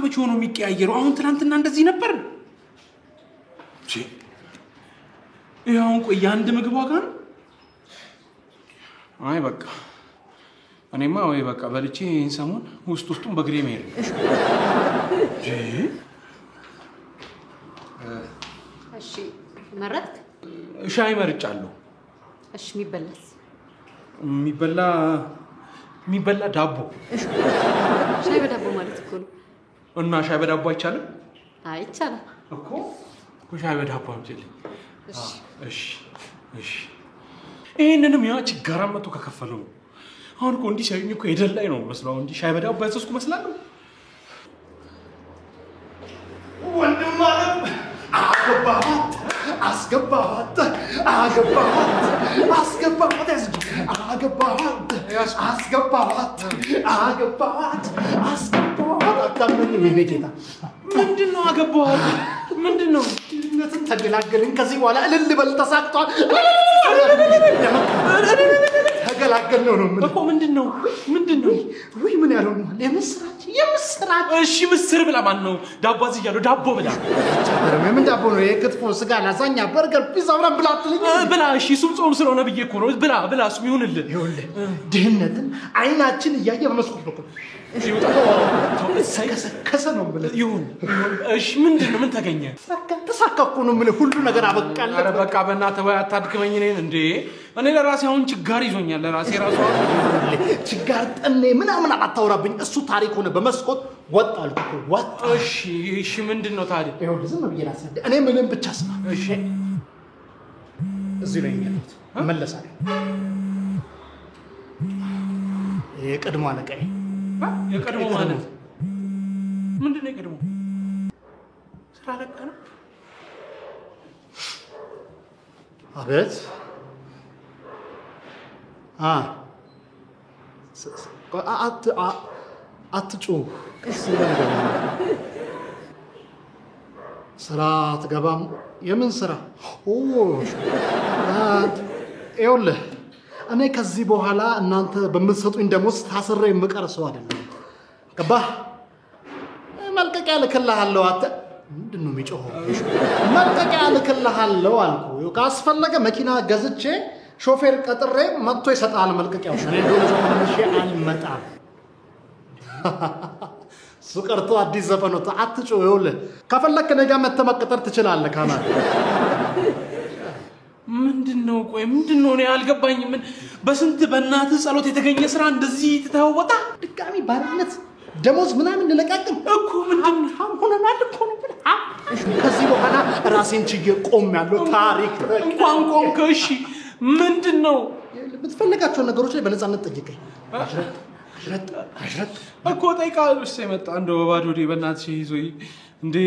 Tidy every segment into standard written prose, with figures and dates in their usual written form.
መቼ ሆኖ የሚቀያየረው አሁን ትናንትና እንደዚህ ነበር እሺ ይሄውን ቆይ አንድ ምግብ ዋጋ ነው አይ በቃ እኔማ ወይ በቃ በልቼ ሰሞን ውስጡን በግሬ መሄድ እሺ መረጥክ ሻይ መርጫለሁ እሺ የሚበላስ የሚበላ ዳቦ ሻይ በዳቦ ማለት እኮ ነው እና ሻይ በዳቦ አይቻልም አይቻልም እኮ ሻይ በዳቦ አምጪልኝ እሺ ይሄንንም ያ ችጋራ መጥቶ ከከፈለው አሁን እኮ እንዲህ ሳይኝ እኮ የደላይ ነው መስለው እንጂ ሻይ በዳቦ ያዘዝኩ መስላለሁ ወንድም ማለት አስገባሃት ምን ጌታ ምንድነው አገባሃት ምንድነው ተገላገልን ከዚህ በኋላ እልል በል ተሳክቷል ተገላገልን ነው እኮ ምንድነው ወይ ምን ያለው የምስራች እሺ ምስር ብላ ማን ነው ዳቦ አዝያለሁ ዳቦ ብላ ምን ዳቦ ነው የክትፎ ስጋ ላዛኛ በርገር ፒዛ ምናምን ብላ አትልኝ ብላ እሺ ሱም ጾም ስለሆነ ብዬ እኮ ነው ብላ እሱም ይሁንልህ ድህነትን አይናችን እያየ በመስኮት ነው እሺ ከሰ ነው ብለህ ይሁን እሺ ምንድነው ምን ተገኘ ተሳካኩ ነው ምን ሁሉ ነገር አበቃለ አረ በቃ በእናትህ ወይ አታድክመኝ ነኝ እንዴ እኔ ለራሴ አሁን ችጋር ይዞኛል ለራሴ ራሱ ችጋር ጠኔ ምናምን አታውራብኝ እሱ ታሪክ ሆነ በመስኮት ወጣልኩ ወጣ እሺ ምንድነው ታዲያ ይሁን ዝም ብዬ ላስረዳ እኔ ምንም ብቻ ስማ እሺ እዚህ ላይ ያለው መለሳለሁ የቀድሞ አለቃዬ የቀድሞ ማለት ምንድነው የቀድሞ ስራ ለቃ ነው አቤት አትጩ ስራ አትገባም የምን ስራ ይኸውልህ እኔ ከዚህ በኋላ እናንተ በምትሰጡኝ ደሞዝ ታስሬ የምቀር ሰው አይደለም ገባህ መልቀቂያ ልክልሃለሁ ምንድነው የሚጮኸው መልቀቂያ ልክልሃለሁ አልኩ ካስፈለገ መኪና ገዝቼ ሾፌር ቀጥሬ መጥቶ ይሰጣል መልቀቂያው እኔ እንደው ዘመንሽ አልመጣም ሱቀርቶ አዲስ ዘፈኑ አትጮ ይኸውልህ ከፈለክ ነገ መተመቀጠር ትችላለህ ካማል ምንድነው ቆይ ምንድነው እኔ አልገባኝም ምን በስንት በእናትህ ጸሎት የተገኘ ስራ እንደዚህ ተታወጣ ድጋሚ ባርነት ደሞዝ ምናምን እንለቃቅም እኮ ምንድነው ሆነናል እኮ ነው ከዚህ በኋላ ራሴን ችዬ ቆሜያለሁ ታሪክ እንኳን ቆምክ እሺ ምንድነው የምትፈልጋቸው ነገሮች ላይ በነፃነት ጠይቀኝ አሽረት እኮ ጠይቃለሁ እሺ መጣ እንደው በባዶ ዲ በእናትሽ ይዞይ እንዴ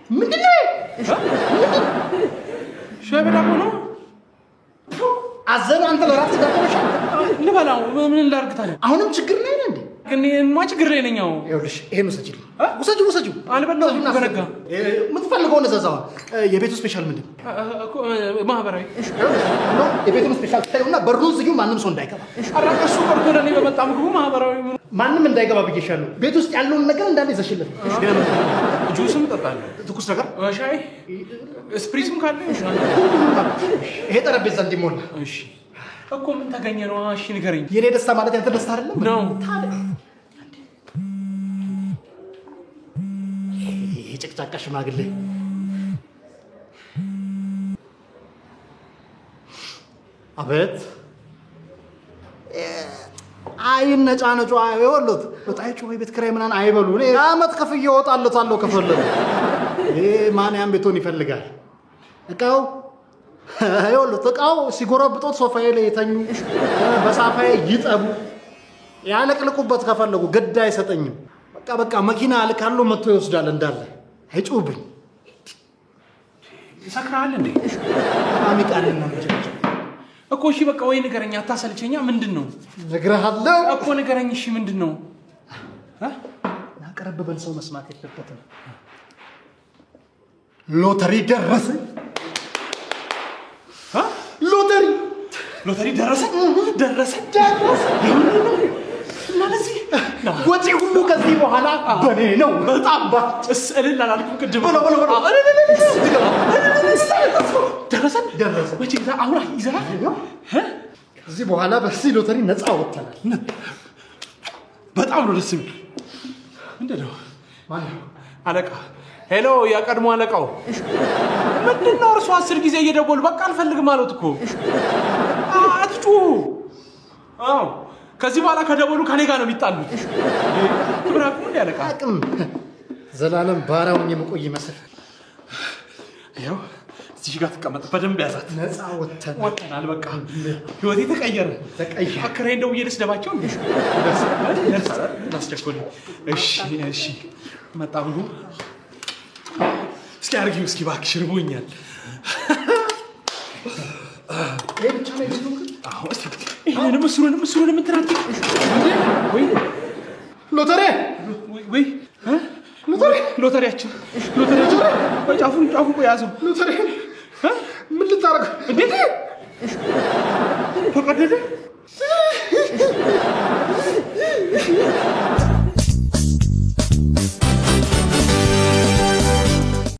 ምንድነው ሻይ በዳቦ ነው አዘን አንተ ለራስ ዳቦሽ ልበላው ምን ላርግ ታዲያ አሁንም ችግር ላይ ነህ እንዴ እኔማ ችግር ላይ ነኝ አዎ ይኸውልሽ ይሄን ወሰጂው አልበላሁም በነጋ የምትፈልገው ነዘዛው የቤቱ ስፔሻል ምንድን እኮ ማህበራዊ ነው የቤቱ ስፔሻል ታዩና በሩን ዝጊው ማንም ሰው እንዳይገባ አራቀሱ ቆርጦ ለኔ በመጣ ምግቡ ማህበራዊ ማንም እንዳይገባ ብዬሻለሁ ቤት ውስጥ ያለውን ነገር እንዳለ ይዘሽለት ጁስም ጠጣለሁ ትኩስ ነገር ሻይ ስፕሪስም ካለ ይሄ ጠረጴዛ እንዲሞላ እሺ እኮ ምን ተገኘ ነው እሺ ንገረኝ የኔ ደስታ ማለት ያንተ ደስታ አይደለም ነው ይሄ ጭቅጫቃ ሽማግሌ አቤት አይን ነጫነጩ አይወሉት ወጣይቹ ቤት ክራይ ምናን አይበሉ እኔ አመት ከፍዬ ወጣለታለሁ ከፈለጉ ማን ያን ቤቱን ይፈልጋል እቃው አይወሉት እቃው ሲጎረብጦት ሶፋዬ ላይ የተኙ በሳፋዬ ይጠቡ ያለቅልቁበት ከፈለጉ ግድ አይሰጠኝም በቃ መኪና አልካለው መጥቶ ይወስዳል እንዳለ አይጩብኝ ይሰክራል እንዴ አሚቃልና እኮ እሺ በቃ ወይ ንገረኝ አታሰልቸኛ ምንድነው ነግረሃለሁ እኮ ንገረኝ እሺ ምንድነው ናቀረብ በል ሰው መስማት የለበትም ሎተሪ ደረሰ ሎተሪ ደረሰ ማለት ወጪ ሁሉ ከዚህ በኋላ በኔ ነው በጣም እስእልል አላልኩም ቅድም ደረሰን ወጪ አሁን ይዘራል ከዚህ በኋላ በዚህ ሎተሪ ነፃ ወጥተናል በጣም ነው ደስ የሚል ምንድነው ማን አለቃ ሄሎ ያቀድሞ አለቃው ምንድነው እርሱ 10 ጊዜ እየደወሉ በቃ አልፈልግም ማለት እኮ አትጩ አው ከዚህ በኋላ ከደወሉ ከኔ ጋር ነው የሚጣሉት ትብራቁ እንደ አለቃ አቅም ዘላለም ባራውን የመቆይ መስል ያው እዚህ ጋር ተቀመጥ በደንብ ያዛት ነፃ ወጥተናል በቃ ህይወቴ ተቀየረ አከራይ እንደው እየደስደባቸው እንዴ ደርሳል አስቸኮል እሺ መጣሁ እስኪ አርጊው እስኪ ባክሽ ርቦኛል ብቻ ላይ አዎ እስኪ ይሄንን ምስሩንም እንትናት ወይ ሎተሪ ሎተሪያችን ጫፉን ያዘው ሎተሪ ምን ልታረግ እንዴ ፈቀደደ